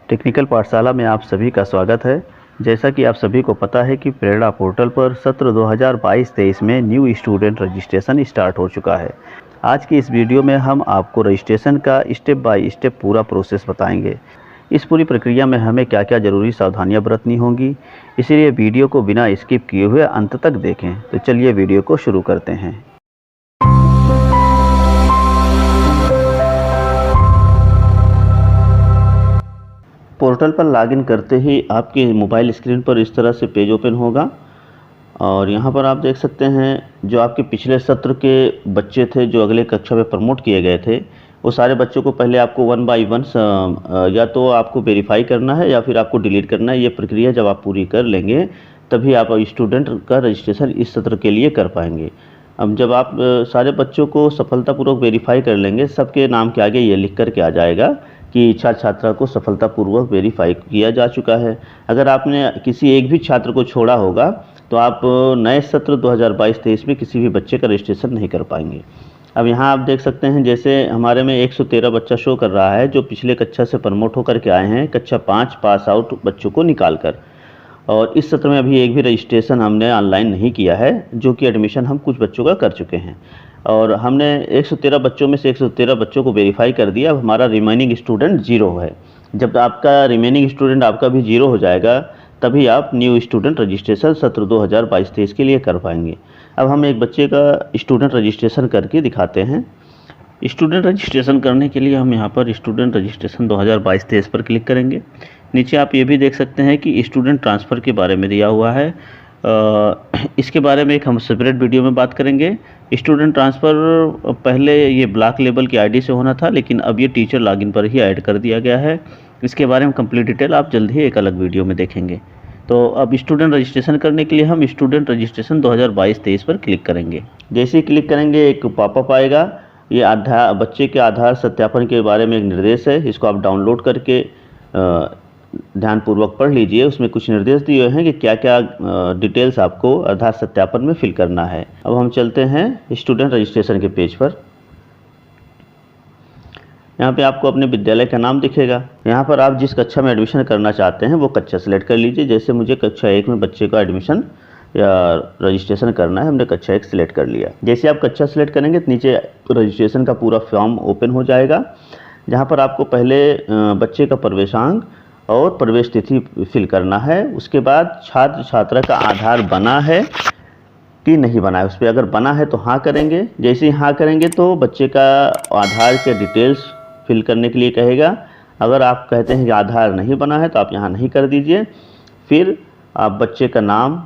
Technical पाठशाला में आप सभी का स्वागत है। जैसा कि आप सभी को पता है कि प्रेरणा पोर्टल पर सत्र 2022-23 में न्यू स्टूडेंट रजिस्ट्रेशन स्टार्ट हो चुका है। आज की इस वीडियो में हम आपको रजिस्ट्रेशन का स्टेप बाय स्टेप पूरा प्रोसेस बताएंगे। इस पूरी प्रक्रिया में हमें क्या क्या ज़रूरी सावधानियां बरतनी होंगी, इसीलिए वीडियो को बिना स्किप किए हुए अंत तक देखें। तो चलिए वीडियो को शुरू करते हैं। पोर्टल पर लॉगिन करते ही आपके मोबाइल स्क्रीन पर इस तरह से पेज ओपन होगा और यहाँ पर आप देख सकते हैं जो आपके पिछले सत्र के बच्चे थे जो अगले कक्षा में प्रमोट किए गए थे, वो सारे बच्चों को पहले आपको 1 बाय 1 या तो आपको वेरीफाई करना है या फिर आपको डिलीट करना है। ये प्रक्रिया जब आप पूरी कर लेंगे तभी आप स्टूडेंट का रजिस्ट्रेशन इस सत्र के लिए कर पाएंगे। अब जब आप सारे बच्चों को सफलतापूर्वक वेरीफाई कर लेंगे, सबके नाम के आगे ये लिख कर के आ जाएगा कि छात्रा को सफलतापूर्वक वेरीफाई किया जा चुका है। अगर आपने किसी एक भी छात्र को छोड़ा होगा तो आप नए सत्र 2022-23 में किसी भी बच्चे का रजिस्ट्रेशन नहीं कर पाएंगे। अब यहाँ आप देख सकते हैं जैसे हमारे में 113 बच्चा शो कर रहा है जो पिछले कक्षा से प्रमोट होकर के आए हैं, कक्षा 5 पास आउट बच्चों को निकाल कर। और इस सत्र में अभी एक भी रजिस्ट्रेशन हमने ऑनलाइन नहीं किया है, जो कि एडमिशन हम कुछ बच्चों का कर चुके हैं और हमने 113 बच्चों में से 113 बच्चों को वेरीफाई कर दिया। अब हमारा रिमेनिंग स्टूडेंट 0 है। जब आपका रिमेनिंग स्टूडेंट आपका भी 0 हो जाएगा तभी आप न्यू स्टूडेंट रजिस्ट्रेशन सत्र 2022-23 के लिए कर पाएंगे। अब हम एक बच्चे का स्टूडेंट रजिस्ट्रेशन करके दिखाते हैं। स्टूडेंट रजिस्ट्रेशन करने के लिए हम यहाँ पर स्टूडेंट रजिस्ट्रेशन 2022-23 पर क्लिक करेंगे। नीचे आप ये भी देख सकते हैं कि स्टूडेंट ट्रांसफ़र के बारे में दिया हुआ है। इसके बारे में एक हम सेपरेट वीडियो में बात करेंगे। स्टूडेंट ट्रांसफ़र पहले ये ब्लॉक लेवल की आईडी से होना था, लेकिन अब ये टीचर लॉगिन पर ही ऐड कर दिया गया है। इसके बारे में कंप्लीट डिटेल आप जल्द ही एक अलग वीडियो में देखेंगे। तो अब स्टूडेंट रजिस्ट्रेशन करने के लिए हम स्टूडेंट रजिस्ट्रेशन 2022-23 पर क्लिक करेंगे। जैसे ही क्लिक करेंगे एक पॉपअप आएगा। ये बच्चे के आधार सत्यापन के बारे में एक निर्देश है, इसको आप डाउनलोड करके ध्यानपूर्वक पढ़ लीजिए। उसमें कुछ निर्देश दिए हैं कि क्या क्या डिटेल्स आपको आधार सत्यापन में फिल करना है। अब हम चलते हैं स्टूडेंट रजिस्ट्रेशन के पेज पर। यहाँ पे आपको अपने विद्यालय का नाम दिखेगा। यहाँ पर आप जिस कक्षा में एडमिशन करना चाहते हैं वो कक्षा सेलेक्ट कर लीजिए। जैसे मुझे कक्षा 1 में बच्चे का एडमिशन या रजिस्ट्रेशन करना है, हमने कक्षा 1 सेलेक्ट कर लिया। जैसे आप कक्षा सेलेक्ट करेंगे तो नीचे रजिस्ट्रेशन का पूरा फॉर्म ओपन हो जाएगा, जहाँ पर आपको पहले बच्चे का प्रवेशांक और प्रवेश तिथि फिल करना है। उसके बाद छात्र छात्रा का आधार बना है कि नहीं बना है, उस पर अगर बना है तो हाँ करेंगे। जैसे ही हाँ करेंगे तो बच्चे का आधार के डिटेल्स फिल करने के लिए कहेगा। अगर आप कहते हैं कि आधार नहीं बना है तो आप यहाँ नहीं कर दीजिए। फिर आप बच्चे का नाम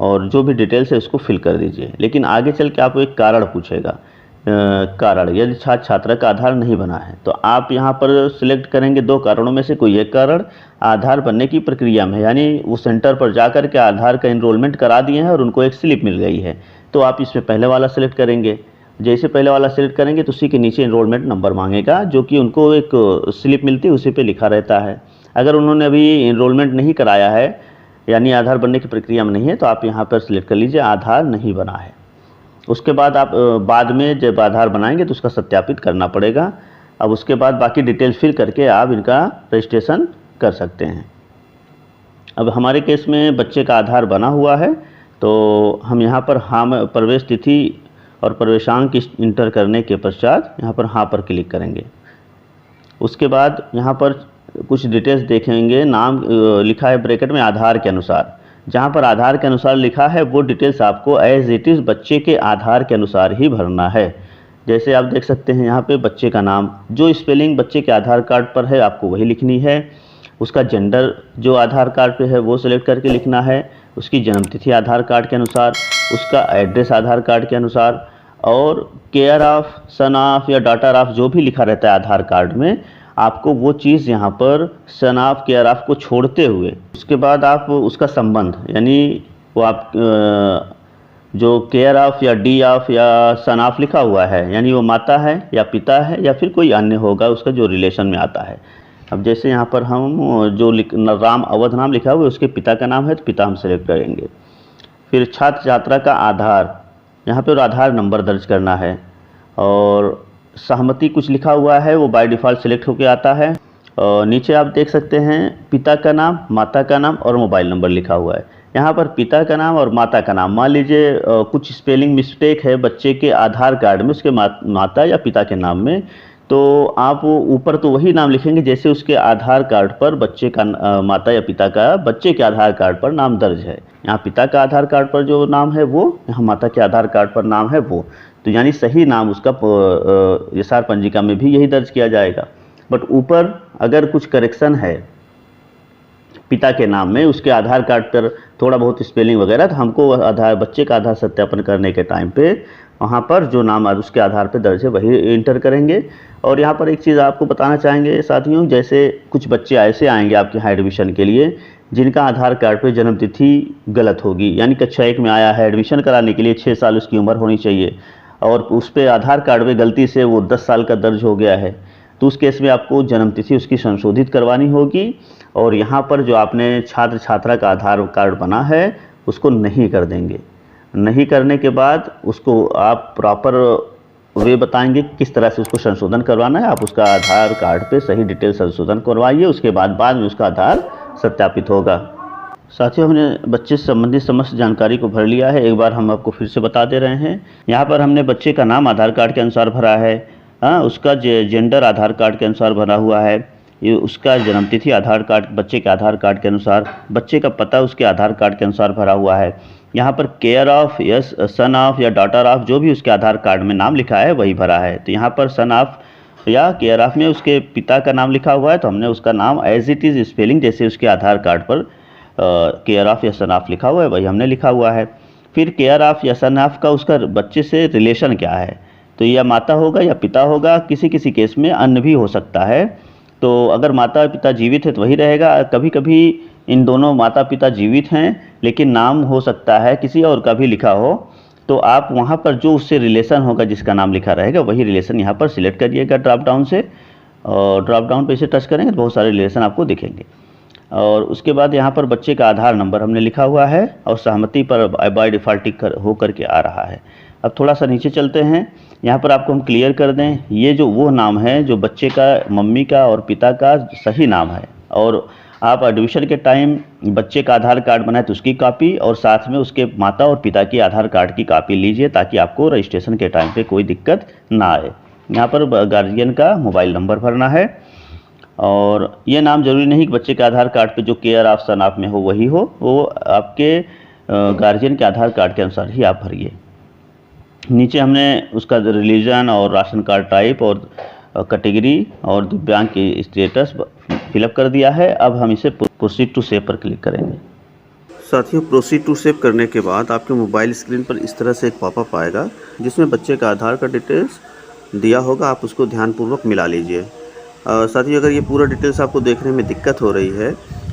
और जो भी डिटेल्स है उसको फिल कर दीजिए। लेकिन आगे चल के आपको एक कारण पूछेगा। कारण यदि छात्र छात्रा का आधार नहीं बना है तो आप यहाँ पर सिलेक्ट करेंगे 2 कारणों में से कोई एक कारण। आधार बनने की प्रक्रिया में, यानी वो सेंटर पर जाकर के आधार का इनरोलमेंट करा दिए हैं और उनको एक स्लिप मिल गई है, तो आप इसमें पहले वाला सिलेक्ट करेंगे। जैसे पहले वाला सिलेक्ट करेंगे तो उसी के नीचे इनरोलमेंट नंबर मांगेगा, जो कि उनको एक स्लिप मिलती है, उसी पे लिखा रहता है। अगर उन्होंने अभी इनरोलमेंट नहीं कराया है यानी आधार बनने की प्रक्रिया में नहीं है तो आप यहाँ पर सिलेक्ट कर लीजिए आधार नहीं बना है। उसके बाद आप बाद में जब आधार बनाएंगे तो उसका सत्यापित करना पड़ेगा। अब उसके बाद बाकी डिटेल फिल करके आप इनका रजिस्ट्रेशन कर सकते हैं। अब हमारे केस में बच्चे का आधार बना हुआ है तो हम यहाँ पर हाँ प्रवेश तिथि और प्रवेशांक इंटर करने के पश्चात यहाँ पर हाँ पर क्लिक करेंगे। उसके बाद यहाँ पर कुछ डिटेल्स देखेंगे। नाम लिखा है ब्रैकेट में आधार के अनुसार। जहाँ पर आधार के अनुसार लिखा है वो डिटेल्स आपको एज इट इज़ बच्चे के आधार के अनुसार ही भरना है। जैसे आप देख सकते हैं यहाँ पे बच्चे का नाम, जो स्पेलिंग बच्चे के आधार कार्ड पर है आपको वही लिखनी है। उसका जेंडर जो आधार कार्ड पे है वो सिलेक्ट करके लिखना है। उसकी जन्मतिथि आधार कार्ड के अनुसार, उसका एड्रेस आधार कार्ड के अनुसार, और केयर ऑफ, सन ऑफ या डॉटर ऑफ जो भी लिखा रहता है आधार कार्ड में, आपको वो चीज़ यहाँ पर सन ऑफ केयर ऑफ को छोड़ते हुए उसके बाद आप उसका संबंध, यानी वो आप जो केयर ऑफ या डी ऑफ या सन ऑफ लिखा हुआ है यानी वो माता है या पिता है या फिर कोई अन्य होगा उसका जो रिलेशन में आता है। अब जैसे यहाँ पर हम जो राम अवध नाम लिखा हुआ है उसके पिता का नाम है तो पिता हम सेलेक्ट करेंगे। फिर छात्र छात्रा का आधार, यहाँ पर आधार नंबर दर्ज करना है और सहमति कुछ लिखा हुआ है वो बाय डिफ़ॉल्ट सिलेक्ट होकर आता है। नीचे आप देख सकते हैं पिता का नाम, माता का नाम और मोबाइल नंबर लिखा हुआ है। यहाँ पर पिता का नाम और माता का नाम, मान लीजिए कुछ स्पेलिंग मिस्टेक है बच्चे के आधार कार्ड में उसके माता या पिता के नाम में, तो आप ऊपर तो वही नाम लिखेंगे जैसे उसके आधार कार्ड पर बच्चे का माता या पिता का बच्चे के आधार कार्ड पर नाम दर्ज है। यहाँ पिता का आधार कार्ड पर जो नाम है वो, यहाँ माता के आधार कार्ड पर नाम है वो, तो यानी सही नाम उसका एसआर पंजिका में भी यही दर्ज किया जाएगा। बट ऊपर अगर कुछ करेक्शन है पिता के नाम में उसके आधार कार्ड पर थोड़ा बहुत स्पेलिंग वगैरह, तो हमको बच्चे का आधार सत्यापन करने के टाइम पे वहाँ पर जो नाम उसके आधार पर दर्ज है वही इंटर करेंगे। और यहाँ पर एक चीज़ आपको बताना चाहेंगे साथियों, जैसे कुछ बच्चे ऐसे आएंगे आपके यहाँ एडमिशन के लिए जिनका आधार कार्ड पे जन्म तिथि गलत होगी, यानी कक्षा 1 में आया है, एडमिशन कराने के लिए 6 साल उसकी उम्र होनी चाहिए और उस पर आधार कार्ड में गलती से वो 10 साल का दर्ज हो गया है, तो उस केस में आपको जन्म तिथि उसकी संशोधित करवानी होगी। और यहाँ पर जो आपने छात्र छात्रा का आधार कार्ड बना है उसको नहीं कर देंगे। नहीं करने के बाद उसको आप प्रॉपर वे बताएंगे किस तरह से उसको संशोधन करवाना है। आप उसका आधार कार्ड पे सही डिटेल संशोधन करवाइए, उसके बाद में उसका आधार सत्यापित होगा। साथियों, हमने बच्चे से संबंधित समस्त जानकारी को भर लिया है, एक बार हम आपको फिर से बता दे रहे हैं। यहाँ पर हमने बच्चे का नाम आधार कार्ड के अनुसार भरा है, उसका जेंडर आधार कार्ड के अनुसार भरा हुआ है, ये उसका जन्मतिथि आधार कार्ड बच्चे के आधार कार्ड के अनुसार, बच्चे का पता उसके आधार कार्ड के अनुसार भरा हुआ है। यहाँ पर केयर ऑफ या सन ऑफ या डॉटर ऑफ जो भी उसके आधार कार्ड में नाम लिखा है वही भरा है। तो यहाँ पर सन ऑफ या केयर ऑफ में उसके पिता का नाम लिखा हुआ है, तो हमने उसका नाम एज इट इज़ स्पेलिंग जैसे उसके आधार कार्ड पर केयर ऑफ या सन ऑफ लिखा हुआ है वही हमने लिखा हुआ है। फिर केयर ऑफ या सन ऑफ का उसका बच्चे से रिलेशन क्या है, तो या माता होगा या पिता होगा, किसी किसी केस में अन्य भी हो सकता है। तो अगर माता पिता जीवित है तो वही रहेगा। कभी कभी इन दोनों माता पिता जीवित हैं लेकिन नाम हो सकता है किसी और का भी लिखा हो, तो आप वहाँ पर जो उससे रिलेशन होगा जिसका नाम लिखा रहेगा वही रिलेशन यहाँ पर सिलेक्ट करिएगा ड्रॉप डाउन से, और ड्रॉप डाउन पे इसे टच करेंगे तो बहुत सारे रिलेशन आपको दिखेंगे। और उसके बाद यहाँ पर बच्चे का आधार नंबर हमने लिखा हुआ है और सहमति पर बाय डिफ़ॉल्ट टिक होकर के आ रहा है। अब थोड़ा सा नीचे चलते हैं, यहाँ पर आपको हम क्लियर कर दें, ये जो वो नाम है जो बच्चे का मम्मी का और पिता का सही नाम है, और आप एडमिशन के टाइम बच्चे का आधार कार्ड बनाए तो उसकी कॉपी और साथ में उसके माता और पिता की आधार कार्ड की कॉपी लीजिए ताकि आपको रजिस्ट्रेशन के टाइम पे कोई दिक्कत ना आए। यहाँ पर गार्जियन का मोबाइल नंबर भरना है, और ये नाम जरूरी नहीं कि बच्चे के आधार कार्ड पे जो केयर ऑफ सन ऑफ में हो वही हो, वो आपके गार्जियन के आधार कार्ड के अनुसार ही आप भरिए। नीचे हमने उसका रिलीजन और राशन कार्ड टाइप और कैटेगरी और दिव्यांग की स्टेटस फिलअप कर दिया है। अब हम इसे प्रोसीड टू सेव पर क्लिक करेंगे। साथियों, प्रोसीड टू सेव करने के बाद आपके मोबाइल स्क्रीन पर इस तरह से एक पॉपअप आएगा जिसमें बच्चे का आधार का डिटेल्स दिया होगा, आप उसको ध्यानपूर्वक मिला लीजिए। साथियों, अगर ये पूरा डिटेल्स आपको देखने में दिक्कत हो रही है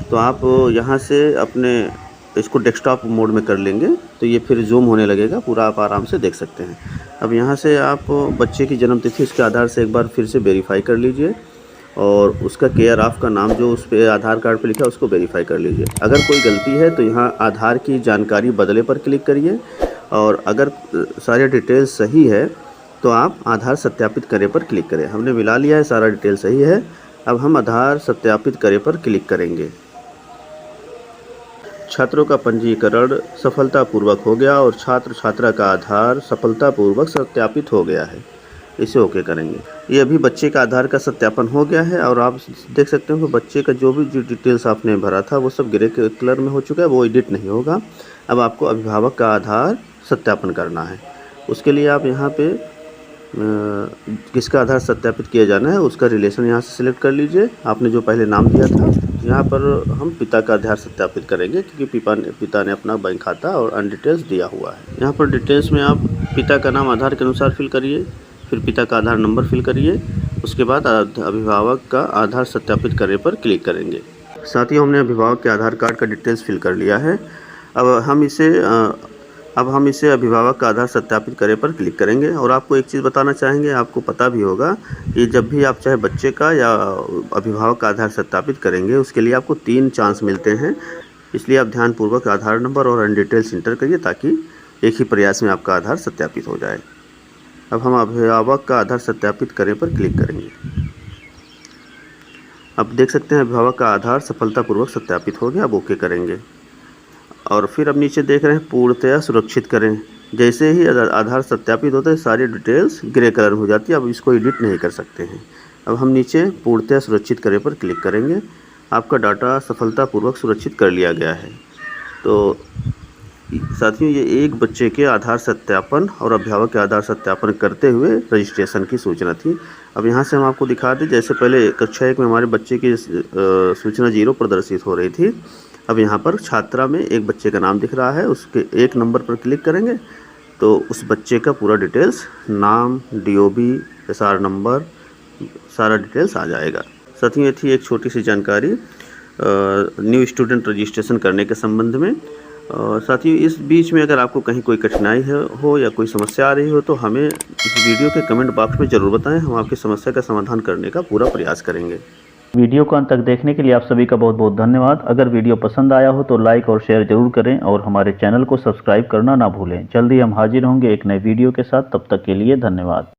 तो आप यहाँ से अपने इसको डेस्कटॉप मोड में कर लेंगे तो ये फिर जूम होने लगेगा, पूरा आप आराम से देख सकते हैं। अब यहाँ से आप बच्चे की जन्मतिथि उसके आधार से एक बार फिर से वेरीफाई कर लीजिए, और उसका केयर ऑफ का नाम जो उस पर आधार कार्ड पे लिखा है उसको वेरीफाई कर लीजिए। अगर कोई गलती है तो यहाँ आधार की जानकारी बदले पर क्लिक करिए, और अगर सारे डिटेल्स सही है तो आप आधार सत्यापित करे पर क्लिक करें। हमने मिला लिया है, सारा डिटेल सही है। अब हम आधार सत्यापित करे पर क्लिक करेंगे। छात्रों का पंजीकरण सफलतापूर्वक हो गया और छात्र छात्रा का आधार सफलतापूर्वक सत्यापित हो गया है। इसे ओके करेंगे। ये अभी बच्चे का आधार का सत्यापन हो गया है, और आप देख सकते हो कि बच्चे का जो भी डिटेल्स आपने भरा था वो सब ग्रे कलर में हो चुका है, वो एडिट नहीं होगा। अब आपको अभिभावक का आधार सत्यापन करना है। उसके लिए आप यहाँ पे किसका आधार सत्यापित किया जाना है उसका रिलेशन यहाँ से सिलेक्ट कर लीजिए। आपने जो पहले नाम दिया था, यहाँ पर हम पिता का आधार सत्यापित करेंगे क्योंकि पिता ने अपना बैंक खाता और अन्य डिटेल्स दिया हुआ है। यहाँ पर डिटेल्स में आप पिता का नाम आधार के अनुसार फिल करिए, फिर पिता का आधार नंबर फिल करिए, उसके बाद अभिभावक का आधार सत्यापित करे पर क्लिक करेंगे। साथियों, हमने अभिभावक के आधार कार्ड का डिटेल्स फिल कर लिया है। अब हम इसे अभिभावक का आधार सत्यापित करे पर क्लिक करेंगे। और आपको एक चीज़ बताना चाहेंगे, आपको पता भी होगा कि जब भी आप चाहे बच्चे का या अभिभावक का आधार सत्यापित करेंगे उसके लिए आपको 3 चांस मिलते हैं। इसलिए आप ध्यानपूर्वक आधार नंबर और अन्य डिटेल्स इंटर करिए ताकि एक ही प्रयास में आपका आधार सत्यापित हो जाए। अब हम अभिभावक का आधार सत्यापित करे पर क्लिक करेंगे। अब देख सकते हैं अभिभावक का आधार सफलतापूर्वक सत्यापित हो गया। अब ओके करेंगे और फिर अब नीचे देख रहे हैं पूर्णतया सुरक्षित करें। जैसे ही आधार सत्यापित होता है सारी डिटेल्स ग्रे कलर में हो जाती है। अब इसको एडिट नहीं कर सकते हैं। अब हम नीचे पूर्णतया सुरक्षित करें पर क्लिक करेंगे। आपका डाटा सफलतापूर्वक सुरक्षित कर लिया गया है। तो साथियों, ये एक बच्चे के आधार सत्यापन और अभिभावक के आधार सत्यापन करते हुए रजिस्ट्रेशन की सूचना थी। अब यहाँ से हम आपको दिखा दें, जैसे पहले कक्षा 1 में हमारे बच्चे की सूचना 0 प्रदर्शित हो रही थी। अब यहाँ पर छात्रा में एक बच्चे का नाम दिख रहा है, उसके 1 नंबर पर क्लिक करेंगे तो उस बच्चे का पूरा डिटेल्स, नाम, DOB, SR नंबर, सारा डिटेल्स आ जाएगा। साथियों, ये थी एक छोटी सी जानकारी न्यू स्टूडेंट रजिस्ट्रेशन करने के संबंध में। साथियों, इस बीच में अगर आपको कहीं कोई कठिनाई हो या कोई समस्या आ रही हो तो हमें इस वीडियो के कमेंट बॉक्स में ज़रूर बताएं। हम आपकी समस्या का समाधान करने का पूरा प्रयास करेंगे। वीडियो को अंत तक देखने के लिए आप सभी का बहुत बहुत धन्यवाद। अगर वीडियो पसंद आया हो तो लाइक और शेयर जरूर करें और हमारे चैनल को सब्सक्राइब करना ना भूलें। जल्दी हम हाजिर होंगे एक नए वीडियो के साथ। तब तक के लिए धन्यवाद।